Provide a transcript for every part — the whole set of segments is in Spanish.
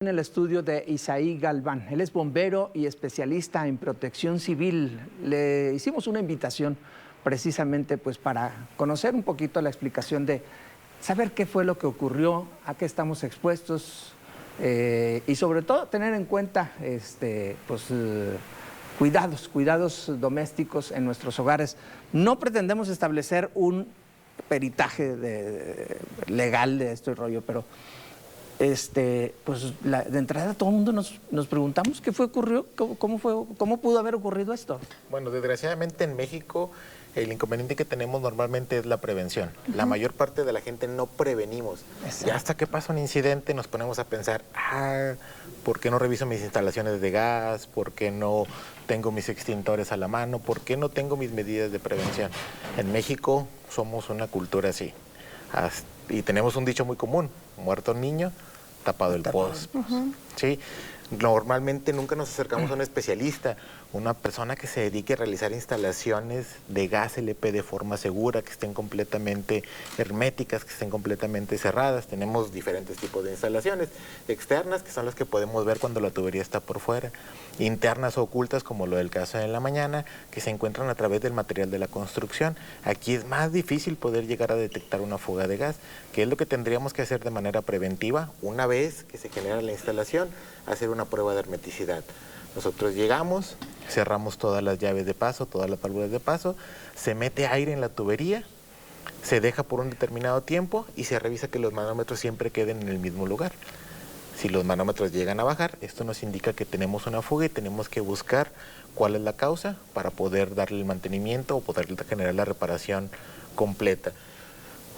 En el estudio de Isaí Galván. Él es bombero y especialista en protección civil. Le hicimos una invitación precisamente pues para conocer un poquito la explicación de saber qué fue lo que ocurrió, a qué estamos expuestos y sobre todo tener en cuenta cuidados domésticos en nuestros hogares. No pretendemos establecer un peritaje legal de este rollo, pero de entrada todo el mundo nos preguntamos qué ocurrió, cómo pudo haber ocurrido esto. Bueno, desgraciadamente en México el inconveniente que tenemos normalmente es la prevención. La mayor parte de la gente no prevenimos. Exacto. Y hasta que pasa un incidente nos ponemos a pensar, ¿por qué no reviso mis instalaciones de gas? ¿Por qué no tengo mis extintores a la mano? ¿Por qué no tengo mis medidas de prevención? En México somos una cultura así. Y tenemos un dicho muy común: muerto el niño, tapado el pozo. ¿Sí? Normalmente nunca nos acercamos a un especialista, una persona que se dedique a realizar instalaciones de gas LP de forma segura, que estén completamente herméticas, que estén completamente cerradas. Tenemos diferentes tipos de instalaciones: externas, que son las que podemos ver cuando la tubería está por fuera; internas o ocultas, como lo del caso de la mañana, que se encuentran a través del material de la construcción. Aquí es más difícil poder llegar a detectar una fuga de gas, que es lo que tendríamos que hacer de manera preventiva una vez que se genera la instalación: hacer una prueba de hermeticidad. Nosotros llegamos, cerramos todas las llaves de paso, todas las válvulas de paso, se mete aire en la tubería, se deja por un determinado tiempo y se revisa que los manómetros siempre queden en el mismo lugar. Si los manómetros llegan a bajar, esto nos indica que tenemos una fuga y tenemos que buscar cuál es la causa para poder darle el mantenimiento o poder generar la reparación completa.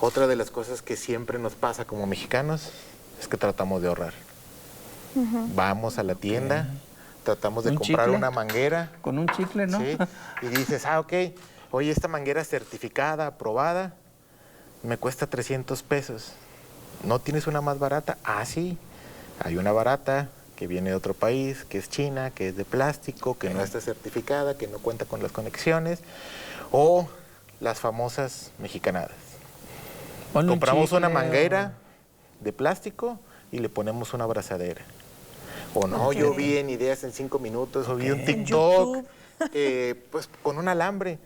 Otra de las cosas que siempre nos pasa como mexicanos es que tratamos de ahorrar. Vamos a la tienda, tratamos de comprar chicle, una manguera. con un chicle, ¿no? Sí, y dices, ok, oye, esta manguera certificada, aprobada, me cuesta 300 pesos. ¿No tienes una más barata? Sí, hay una barata que viene de otro país, que es China, que es de plástico, que no está certificada, que no cuenta con las conexiones, o las famosas mexicanadas. Compramos una manguera de plástico y le ponemos una abrazadera. O no, yo vi en Ideas en 5 minutos, o vi un TikTok, pues con un alambre.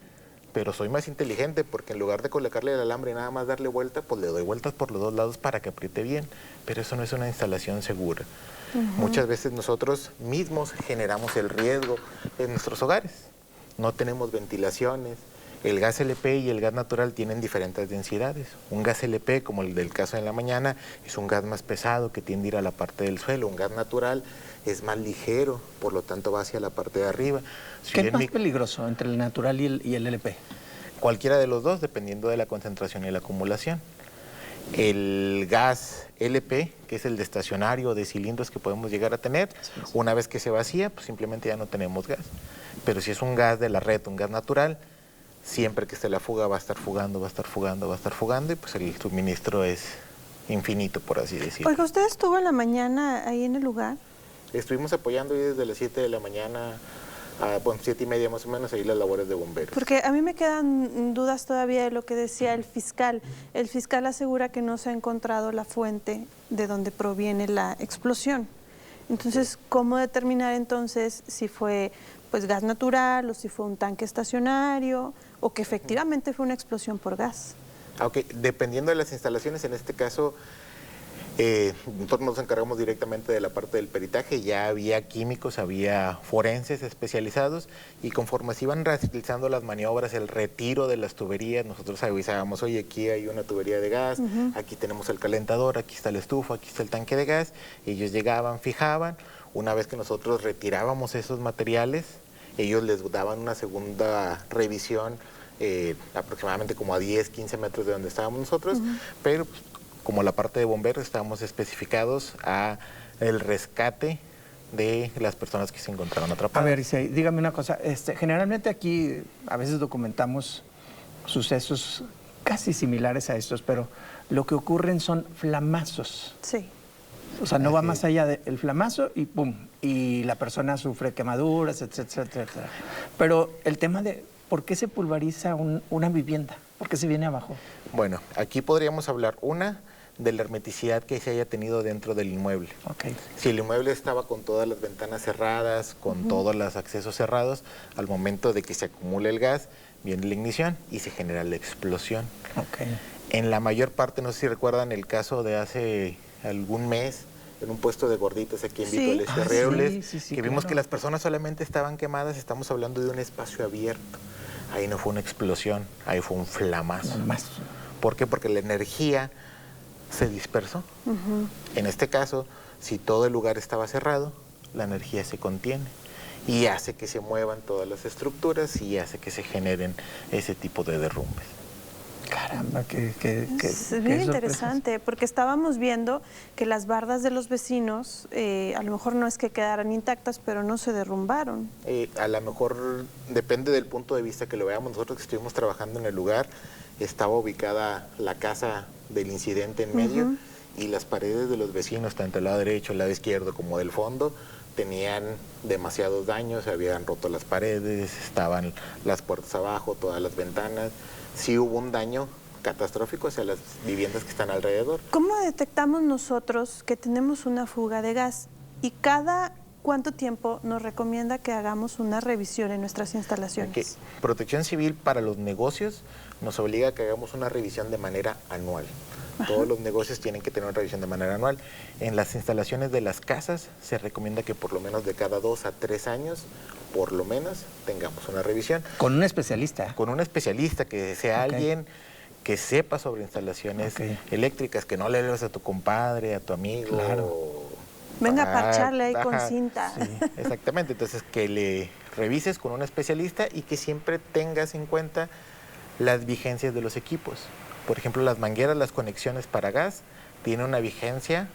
Pero soy más inteligente, porque en lugar de colocarle el alambre y nada más darle vuelta, pues le doy vueltas por los dos lados para que apriete bien. Pero eso no es una instalación segura. Muchas veces nosotros mismos generamos el riesgo en nuestros hogares. No tenemos ventilaciones. El gas LP y el gas natural tienen diferentes densidades. Un gas LP, como el del caso de la mañana, es un gas más pesado que tiende a ir a la parte del suelo. Un gas natural es más ligero, por lo tanto va hacia la parte de arriba. ¿Qué es más peligroso entre el natural y el LP? Cualquiera de los dos, dependiendo de la concentración y la acumulación. El gas LP, que es el de estacionario o de cilindros que podemos llegar a tener, una vez que se vacía, pues simplemente ya no tenemos gas. Pero si es un gas de la red, un gas natural, siempre que esté la fuga va a estar fugando, va a estar fugando, va a estar fugando, y pues el suministro es infinito, por así decirlo. Oiga, ¿usted estuvo en la mañana ahí en el lugar? Estuvimos apoyando ahí desde las 7 de la mañana a 7:30 más o menos, ahí las labores de bomberos. Porque a mí me quedan dudas todavía de lo que decía el fiscal. El fiscal asegura que no se ha encontrado la fuente de donde proviene la explosión. Entonces, ¿cómo determinar entonces si fue pues gas natural o si fue un tanque estacionario o que efectivamente fue una explosión por gas? Dependiendo de las instalaciones, en este caso, nosotros nos encargamos directamente de la parte del peritaje. Ya había químicos, había forenses especializados, y conforme se iban realizando las maniobras, el retiro de las tuberías, nosotros avisábamos: oye, aquí hay una tubería de gas, aquí tenemos el calentador, aquí está la estufa, aquí está el tanque de gas. Ellos llegaban, fijaban. Una vez que nosotros retirábamos esos materiales, ellos les daban una segunda revisión, aproximadamente como a 10, 15 metros de donde estábamos nosotros, pero pues, como la parte de bomberos, estábamos especificados a el rescate de las personas que se encontraban atrapadas. A ver, Isaí, dígame una cosa. Generalmente aquí a veces documentamos sucesos casi similares a estos, pero lo que ocurren son flamazos. Sí. O sea, no va más allá del flamazo y pum, y la persona sufre quemaduras, etcétera, etcétera. Pero el tema de por qué se pulveriza una vivienda, por qué se viene abajo. Bueno, aquí podríamos hablar de la hermeticidad que se haya tenido dentro del inmueble. Okay. Si el inmueble estaba con todas las ventanas cerradas, con todos los accesos cerrados, al momento de que se acumula el gas, viene la ignición y se genera la explosión. Okay. En la mayor parte, no sé si recuerdan el caso de hace algún mes, en un puesto de gorditas aquí en Vito del Reules, que vimos que las personas solamente estaban quemadas. Estamos hablando de un espacio abierto. Ahí no fue una explosión, ahí fue un flamazo. ¿Por qué? Porque la energía se dispersó. En este caso, si todo el lugar estaba cerrado, la energía se contiene y hace que se muevan todas las estructuras y hace que se generen ese tipo de derrumbes. Caramba, es bien interesante, porque estábamos viendo que las bardas de los vecinos, a lo mejor no es que quedaran intactas, pero no se derrumbaron. A lo mejor depende del punto de vista que lo veamos. Nosotros que estuvimos trabajando en el lugar, estaba ubicada la casa del incidente en medio y las paredes de los vecinos, tanto del lado derecho, el lado izquierdo como del fondo, tenían demasiados daños, se habían roto las paredes, estaban las puertas abajo, todas las ventanas. Sí hubo un daño catastrófico hacia las viviendas que están alrededor. ¿Cómo detectamos nosotros que tenemos una fuga de gas? ¿Y cada cuánto tiempo nos recomienda que hagamos una revisión en nuestras instalaciones? Okay. Protección Civil para los negocios nos obliga a que hagamos una revisión de manera anual. Todos los negocios tienen que tener una revisión de manera anual. En las instalaciones de las casas se recomienda que por lo menos de cada 2 a 3 años, por lo menos, tengamos una revisión. ¿Con un especialista? Con un especialista, que sea alguien que sepa sobre instalaciones eléctricas, que no le leas a tu compadre, a tu amigo. Claro. Venga a parcharle ahí con cinta. Sí, exactamente. Entonces, que le revises con un especialista y que siempre tengas en cuenta las vigencias de los equipos. Por ejemplo, las mangueras, las conexiones para gas, tienen una vigencia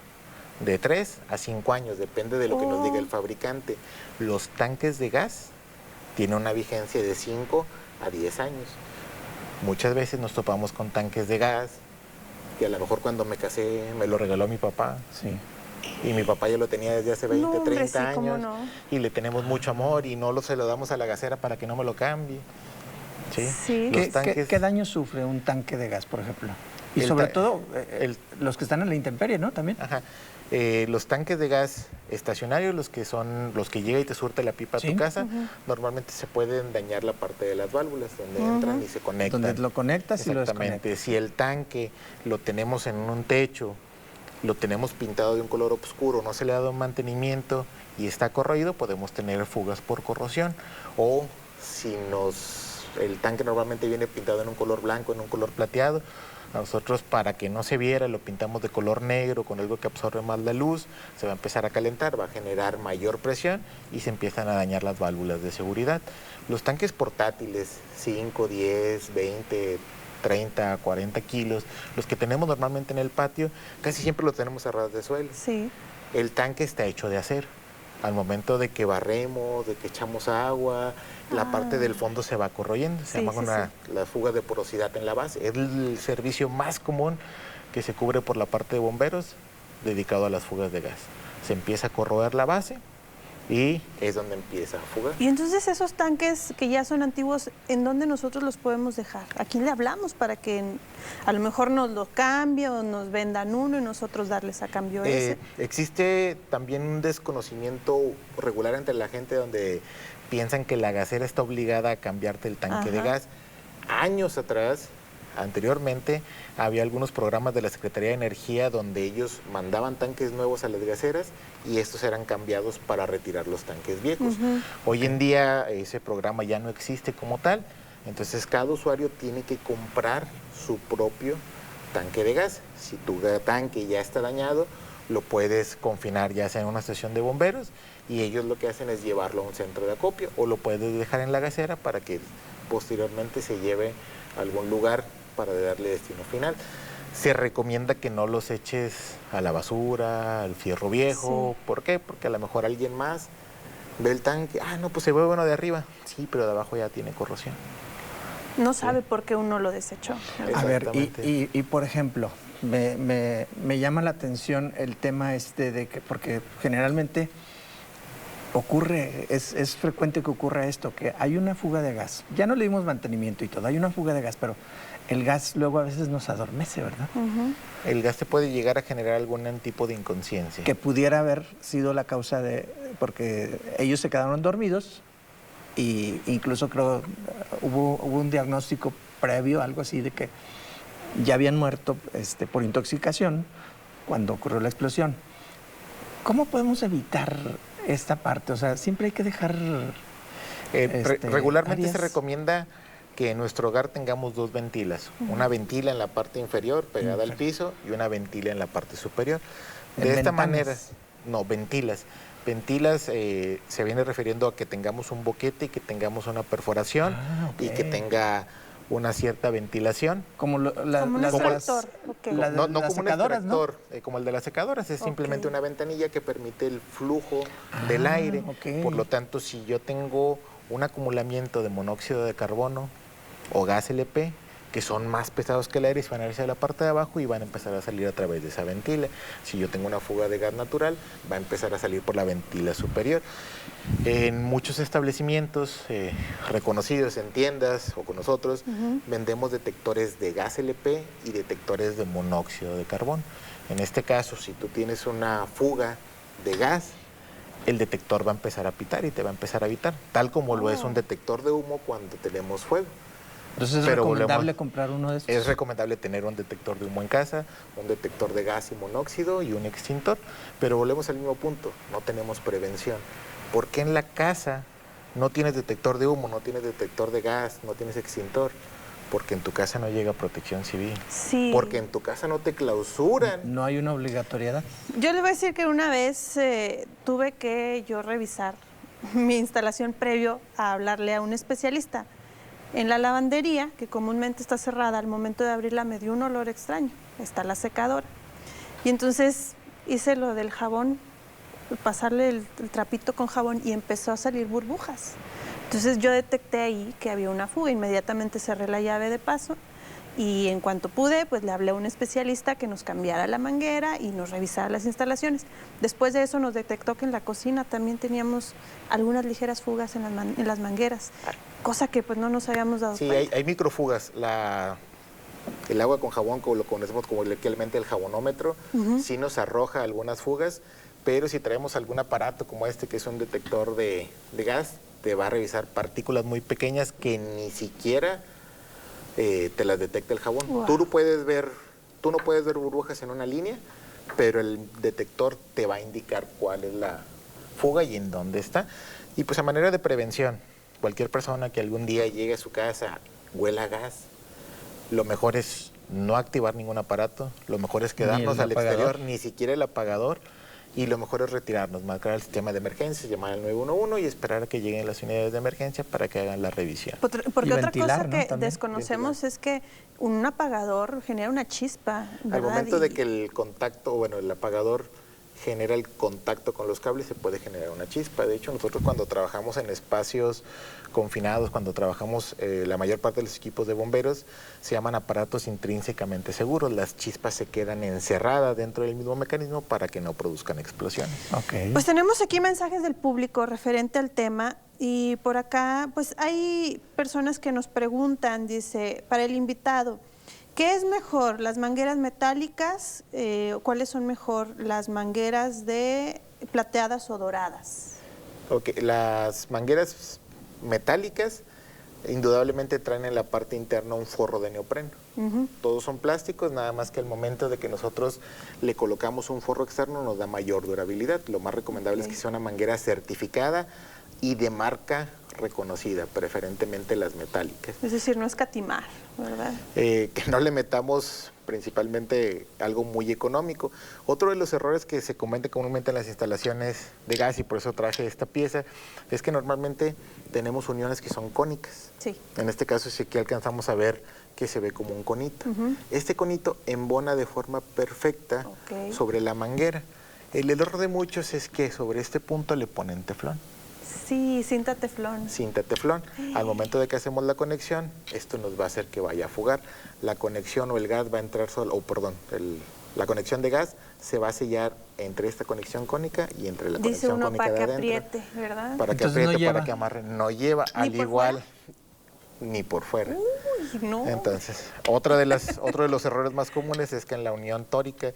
de 3 a 5 años, depende de lo que nos diga el fabricante. Los tanques de gas tienen una vigencia de 5 a 10 años. Muchas veces nos topamos con tanques de gas, que a lo mejor cuando me casé me lo regaló mi papá. Sí. Y mi papá ya lo tenía desde hace 20, No, hombre, 30 sí, años. ¿cómo no? Y le tenemos mucho amor y no se lo damos a la gasera para que no me lo cambie. Sí. Los tanques... ¿Qué daño sufre un tanque de gas, por ejemplo? Y sobre todo los que están en la intemperie, ¿no? También. Ajá. Los tanques de gas estacionarios, los que son los que llega y te surte la pipa a tu casa, normalmente se pueden dañar la parte de las válvulas donde entran y se conectan. Donde lo conectas y lo desconectas. Exactamente. Si el tanque lo tenemos en un techo, lo tenemos pintado de un color oscuro, no se le ha dado mantenimiento y está corroído, podemos tener fugas por corrosión. O si el tanque normalmente viene pintado en un color blanco, en un color plateado, nosotros, para que no se viera, lo pintamos de color negro con algo que absorbe más la luz, se va a empezar a calentar, va a generar mayor presión y se empiezan a dañar las válvulas de seguridad. Los tanques portátiles, 5, 10, 20, 30, 40 kilos, los que tenemos normalmente en el patio, casi siempre los tenemos a ras de suelo. Sí. El tanque está hecho de acero. Al momento de que barremos, de que echamos agua, la parte del fondo se va corroyendo. Se llama la fuga de porosidad en la base. Es el servicio más común que se cubre por la parte de bomberos dedicado a las fugas de gas. Se empieza a corroer la base y es donde empieza a fugar. Y entonces esos tanques que ya son antiguos, ¿en dónde nosotros los podemos dejar? ¿A quién le hablamos para que a lo mejor nos lo cambie o nos vendan uno y nosotros darles a cambio ese? Existe también un desconocimiento regular entre la gente donde piensan que la gasera está obligada a cambiarte el tanque de gas. Años atrás, anteriormente, había algunos programas de la Secretaría de Energía donde ellos mandaban tanques nuevos a las gaseras y estos eran cambiados para retirar los tanques viejos. Hoy en día ese programa ya no existe como tal, entonces cada usuario tiene que comprar su propio tanque de gas. Si tu tanque ya está dañado, lo puedes confinar ya sea en una estación de bomberos y ellos lo que hacen es llevarlo a un centro de acopio o lo puedes dejar en la gasera para que posteriormente se lleve a algún lugar para darle destino final. Se recomienda que no los eches a la basura, al fierro viejo. ¿Por qué? Porque a lo mejor alguien más ve el tanque, no, pues se ve bueno de arriba. Sí, pero de abajo ya tiene corrosión. No sabe por qué uno lo desechó. A ver, y por ejemplo, me llama la atención el tema de que, porque generalmente ocurre, es frecuente que ocurra esto, que hay una fuga de gas. Ya no le dimos mantenimiento y todo, hay una fuga de gas, pero el gas luego a veces nos adormece, ¿verdad? El gas te puede llegar a generar algún tipo de inconsciencia. Que pudiera haber sido la causa porque ellos se quedaron dormidos y incluso creo hubo un diagnóstico previo, algo así, de que ya habían muerto por intoxicación cuando ocurrió la explosión. ¿Cómo podemos evitar esta parte? O sea, siempre hay que dejar... regularmente áreas... se recomienda que en nuestro hogar tengamos 2 ventilas. Una ventila en la parte inferior pegada al piso y una ventila en la parte superior. De esta manera, no, ventilas. Ventilas se viene refiriendo a que tengamos un boquete y que tengamos una perforación y que tenga una cierta ventilación. Como un extractor. No como un extractor, como el de las secadoras, es simplemente una ventanilla que permite el flujo del aire. Por lo tanto, si yo tengo un acumulamiento de monóxido de carbono o gas LP, que son más pesados que el aire, se van a ir hacia la parte de abajo y van a empezar a salir a través de esa ventila. Si yo tengo una fuga de gas natural, va a empezar a salir por la ventila superior. En muchos establecimientos reconocidos, en tiendas o con nosotros, vendemos detectores de gas LP y detectores de monóxido de carbono. En este caso, si tú tienes una fuga de gas, el detector va a empezar a pitar y te va a empezar a avitar, tal como lo es un detector de humo cuando tenemos fuego. Entonces, ¿es recomendable comprar uno de estos? Es recomendable tener un detector de humo en casa, un detector de gas y monóxido y un extintor, pero volvemos al mismo punto, no tenemos prevención. ¿Por qué en la casa no tienes detector de humo, no tienes detector de gas, no tienes extintor? Porque en tu casa no llega protección civil. Sí. Porque en tu casa no te clausuran. No hay una obligatoriedad. Yo les voy a decir que una vez tuve que yo revisar mi instalación previo a hablarle a un especialista. En la lavandería, que comúnmente está cerrada, al momento de abrirla me dio un olor extraño. Está la secadora. Y entonces hice lo del jabón, pasarle el trapito con jabón y empezó a salir burbujas. Entonces yo detecté ahí que había una fuga, inmediatamente cerré la llave de paso y en cuanto pude, pues le hablé a un especialista que nos cambiara la manguera y nos revisara las instalaciones. Después de eso nos detectó que en la cocina también teníamos algunas ligeras fugas en las mangueras, cosa que pues no nos habíamos dado cuenta. Sí, hay microfugas. El agua con jabón, como lo conocemos coloquialmente el jabonómetro, sí nos arroja algunas fugas, pero si traemos algún aparato como este, que es un detector de gas, te va a revisar partículas muy pequeñas que ni siquiera te las detecta el jabón. Wow. Tú no puedes ver burbujas en una línea, pero el detector te va a indicar cuál es la fuga y en dónde está. Y pues a manera de prevención, cualquier persona que algún día llegue a su casa, huela a gas, lo mejor es no activar ningún aparato, lo mejor es quedarnos al exterior, ni siquiera el apagador, y lo mejor es retirarnos, marcar el sistema de emergencia, llamar al 911 y esperar a que lleguen las unidades de emergencia para que hagan la revisión. Porque otra cosa que También desconocemos es que un apagador genera una chispa, ¿verdad? Al momento de que el apagador genera el contacto con los cables, se puede generar una chispa. De hecho, nosotros cuando trabajamos en espacios confinados, cuando trabajamos la mayor parte de los equipos de bomberos, se llaman aparatos intrínsecamente seguros. Las chispas se quedan encerradas dentro del mismo mecanismo para que no produzcan explosiones. Pues tenemos aquí mensajes del público referente al tema y por acá pues hay personas que nos preguntan, dice, para el invitado, ¿qué es mejor, las mangueras metálicas? ¿Cuáles son mejor, las mangueras de plateadas o doradas? Las mangueras metálicas indudablemente traen en la parte interna un forro de neopreno. Todos son plásticos, nada más que al momento de que nosotros le colocamos un forro externo nos da mayor durabilidad. Lo más recomendable es que sea una manguera certificada y de marca reconocida, preferentemente las metálicas. Es decir, no escatimar, ¿verdad? Que no le metamos principalmente algo muy económico. Otro de los errores que se comete comúnmente en las instalaciones de gas, y por eso traje esta pieza, es que normalmente tenemos uniones que son cónicas. Sí. En este caso, sí que alcanzamos a ver que se ve como un conito. Este conito embona de forma perfecta sobre la manguera. El error de muchos es que sobre este punto le ponen teflón. Sí, cinta teflón. Cinta teflón. Al momento de que hacemos la conexión, esto nos va a hacer que vaya a fugar. La conexión o el gas va a entrar solo, la conexión de gas se va a sellar entre esta conexión cónica y entre la Dice conexión uno cónica para de que adentro. apriete, ¿verdad? Para que Entonces, apriete, no para lleva. que amarre. No lleva, ¿Ni al por igual, fuera? ni por fuera. Uy, no. Entonces, otro de los errores más comunes es que en la unión tórica,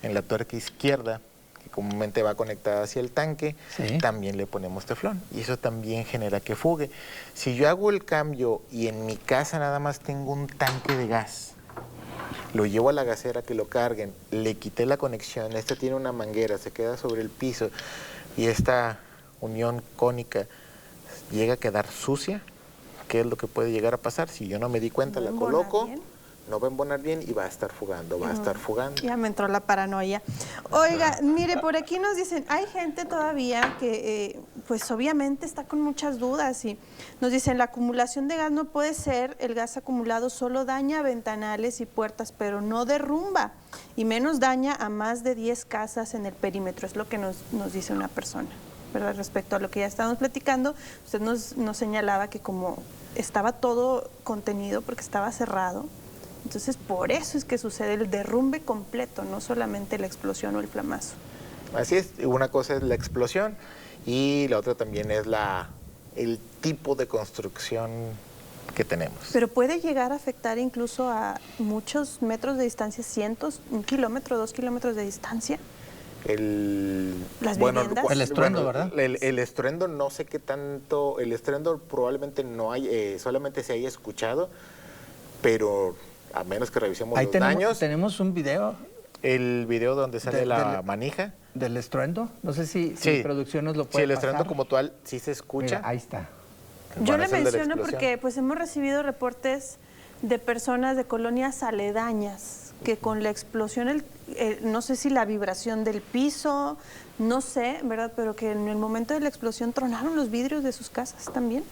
en la tuerca izquierda, que comúnmente va conectada hacia el tanque, Sí. también le ponemos teflón. Y eso también genera que fugue. Si yo hago el cambio y en mi casa nada más tengo un tanque de gas, lo llevo a la gasera que lo carguen, le quité la conexión, este tiene una manguera, se queda sobre el piso y esta unión cónica llega a quedar sucia, ¿qué es lo que puede llegar a pasar? Si yo no me di cuenta, ¿No la embonar coloco, bien? no va a embonar bien y va a estar fugando, va a estar fugando. Ya me entró la paranoia. Oiga, mire, por aquí nos dicen, hay gente todavía que, pues obviamente está con muchas dudas y nos dicen, la acumulación de gas no puede ser, el gas acumulado solo daña ventanales y puertas, pero no derrumba, y menos daña a más de 10 casas en el perímetro, es lo que nos dice una persona, ¿verdad? Respecto a lo que ya estábamos platicando, usted nos señalaba que como estaba todo contenido, porque estaba cerrado, entonces, por eso es que sucede el derrumbe completo, no solamente la explosión o el flamazo. Así es, una cosa es la explosión y la otra también es el tipo de construcción que tenemos. Pero puede llegar a afectar incluso a muchos metros de distancia, cientos, 1 kilómetro, 2 kilómetros de distancia. Las viviendas. El estruendo, ¿verdad? El estruendo no sé qué tanto, el estruendo probablemente no hay, solamente se haya escuchado, pero a menos que revisemos Ahí los daños. tenemos un video El video donde sale la manija. del estruendo. No sé si Sí. producción nos lo puede Sí, el estruendo pasar. como tal sí se escucha. Mira, ahí está. Yo Bueno, le es el de la menciono explosión. porque pues hemos recibido reportes de personas de colonias aledañas que con la explosión, no sé si la vibración del piso, no sé, ¿verdad? Pero que en el momento de la explosión tronaron los vidrios de sus casas también.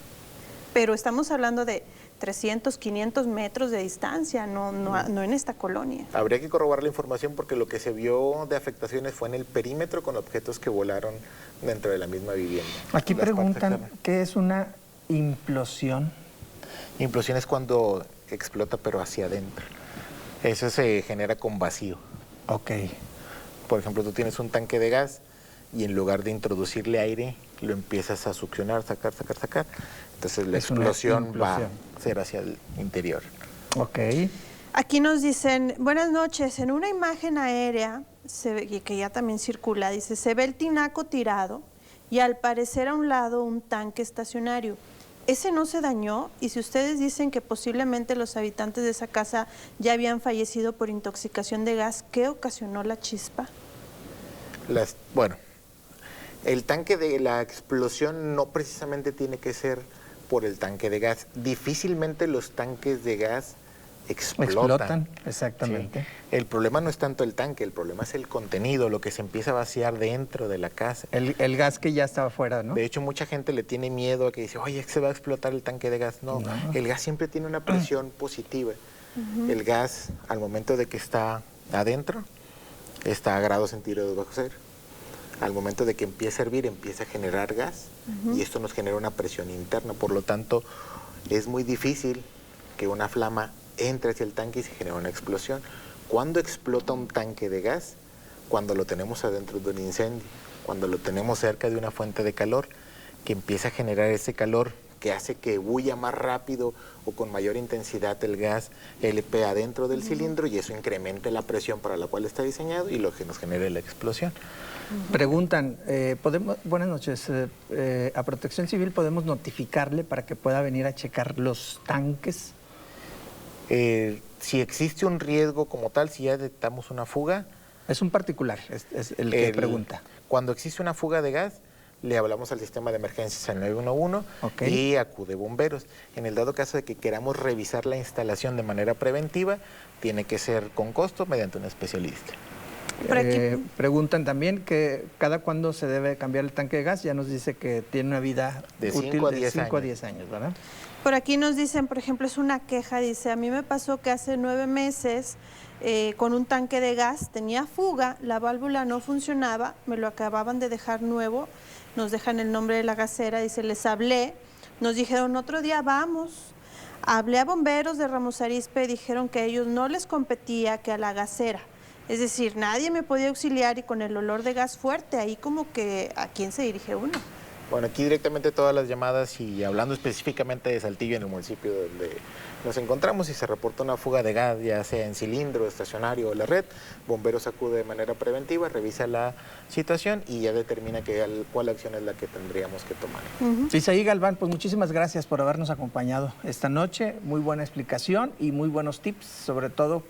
Pero estamos hablando de 300, 500 metros de distancia, no en esta colonia. Habría que corroborar la información porque lo que se vio de afectaciones fue en el perímetro con objetos que volaron dentro de la misma vivienda. Aquí Las preguntan, partes externas. ¿qué es una implosión? Implosión es cuando explota pero hacia adentro. Eso se genera con vacío. Ok. Por ejemplo, tú tienes un tanque de gas y en lugar de introducirle aire, lo empiezas a succionar, sacar. Entonces la Es una explosión va implosión. a ser hacia el interior. Ok. Aquí nos dicen, buenas noches, en una imagen aérea, y que ya también circula, dice, se ve el tinaco tirado y al parecer a un lado un tanque estacionario. Ese no se dañó y si ustedes dicen que posiblemente los habitantes de esa casa ya habían fallecido por intoxicación de gas, ¿qué ocasionó la chispa? Bueno, el tanque de la explosión no precisamente tiene que ser por el tanque de gas. Difícilmente los tanques de gas explotan. Exactamente. Sí. El problema no es tanto el tanque, el problema es el contenido, lo que se empieza a vaciar dentro de la casa. El gas que ya estaba fuera, ¿no? De hecho, mucha gente le tiene miedo a que dice, oye, es que se va a explotar el tanque de gas. No, el gas siempre tiene una presión positiva. El gas, al momento de que está adentro, está a grados centígrados bajo cero. Al momento de que empieza a hervir, empieza a generar gas y esto nos genera una presión interna. Por lo tanto, es muy difícil que una flama entre hacia el tanque y se genere una explosión. ¿Cuándo explota un tanque de gas? Cuando lo tenemos adentro de un incendio, cuando lo tenemos cerca de una fuente de calor, que empieza a generar ese calor que hace que bulla más rápido o con mayor intensidad el gas LP adentro del cilindro y eso incrementa la presión para la cual está diseñado y lo que nos genera la explosión. Preguntan, buenas noches, a Protección Civil podemos notificarle para que pueda venir a checar los tanques. Si existe un riesgo como tal, si ya detectamos una fuga. Es un particular, es el que pregunta. Cuando existe una fuga de gas, le hablamos al sistema de emergencias al 911 y acude bomberos. En el dado caso de que queramos revisar la instalación de manera preventiva, tiene que ser con costo mediante un especialista. Preguntan también que cada cuándo se debe cambiar el tanque de gas. Ya nos dice que tiene una vida de útil 5 a 10 años, ¿verdad? Por aquí nos dicen, por ejemplo, es una queja, dice, a mí me pasó que hace 9 meses con un tanque de gas tenía fuga, la válvula no funcionaba, me lo acababan de dejar nuevo, nos dejan el nombre de la gasera, dice, les hablé, nos dijeron otro día vamos, hablé a bomberos de Ramos Arizpe, dijeron que a ellos no les competía, que a la gasera. Es decir, nadie me podía auxiliar y con el olor de gas fuerte, ahí como que ¿a quién se dirige uno? Bueno, aquí directamente todas las llamadas y hablando específicamente de Saltillo, en el municipio donde nos encontramos, y se reporta una fuga de gas, ya sea en cilindro, estacionario o la red, bomberos acude de manera preventiva, revisa la situación y ya determina cuál acción es la que tendríamos que tomar. Isaí Galván, pues muchísimas gracias por habernos acompañado esta noche. Muy buena explicación y muy buenos tips, sobre todo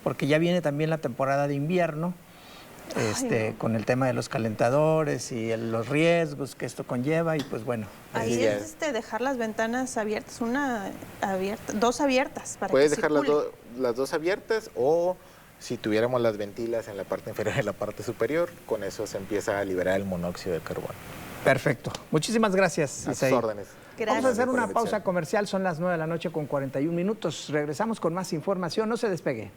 porque ya viene también la temporada de invierno. No. Con el tema de los calentadores y los riesgos que esto conlleva, y pues bueno. Ahí es dejar las ventanas abiertas, dos abiertas para Puedes que dejar circule. las dos abiertas, o si tuviéramos las ventilas en la parte inferior y en la parte superior, con eso se empieza a liberar el monóxido de carbono. Perfecto. Muchísimas gracias, A sus Isaí. órdenes. Gracias. Vamos a hacer Por la una pausa lección. comercial, son las 9 de la noche con 41 minutos. Regresamos con más información, no se despegue.